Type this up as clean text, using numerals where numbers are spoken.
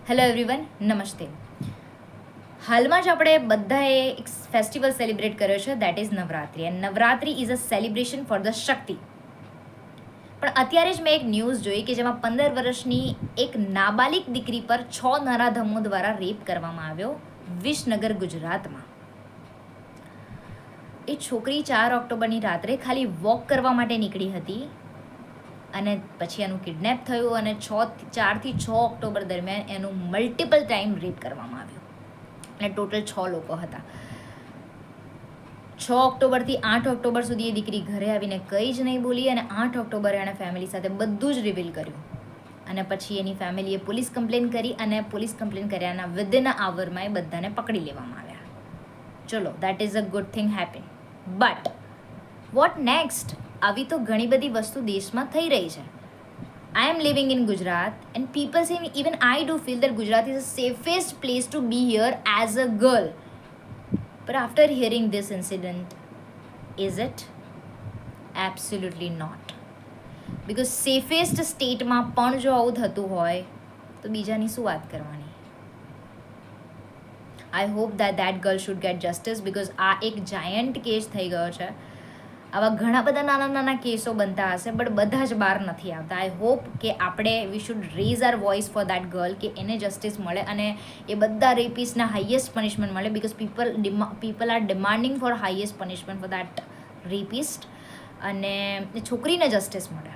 Hello everyone, નમસ્તે. હાલમાં જ આપણે બધાએ એક ફેસ્ટિવલ સેલિબ્રેટ કર્યો છે, that is Navratri. And Navratri is a celebration for the Shakti. પણ અત્યારે જ મેં એક ન્યૂઝ જોઈ કે જેમાં 15 વર્ષની એક નાબાલિગ દીકરી પર 6 નરાધમો દ્વારા રેપ કરવામાં આવ્યો વિસનગર, ગુજરાતમાં. એ છોકરી 4 ઓક્ટોબરની રાત્રે ખાલી વોક કરવા માટે નીકળી હતી અને પછી એનું કિડનેપ થયું અને 4 થી 6 ઓક્ટોબર દરમિયાન એનું મલ્ટિપલ ટાઈમ રેપ કરવામાં આવ્યું અને ટોટલ 6 લોકો હતા. 6 ઓક્ટોબરથી 8 ઓક્ટોબર સુધી એ દીકરી ઘરે આવીને કંઈ જ નહીં બોલી અને 8 ઓક્ટોબરે એણે ફેમિલી સાથે બધું જ રિવીલ કર્યું અને પછી એની ફેમિલીએ પોલીસ કમ્પ્લેન કરી અને પોલીસ કમ્પ્લેન કર્યાના વિધિન અ આવરમાં એ બધાને પકડી લેવામાં આવ્યા. ચલો, that is a good thing happen. But what next? આવી તો ઘણી બધી વસ્તુ દેશમાં થઈ રહી છે. I am living in Gujarat and people say, even I do feel that Gujarat is the safest place to be here as a girl. But after hearing this incident, is it? Absolutely not. Because safest state માં પણ જો આવું થતું હોય તો બીજાની શું વાત કરવાની? I hope that girl should get justice because આ એક giant case થઈ ગયો છે. આવા ઘણા બધા નાના નાના કેસો બનતા હશે બટ બધા જ બહાર નથી આવતા. આઈ હોપ કે આપણે we should raise our voice for that girl કે એને જસ્ટિસ મળે અને એ બધા રેપિસ્ટના હાઈએસ્ટ પનિશમેન્ટ મળે because people are demanding for highest punishment for that rapist અને છોકરીને જસ્ટિસ મળે.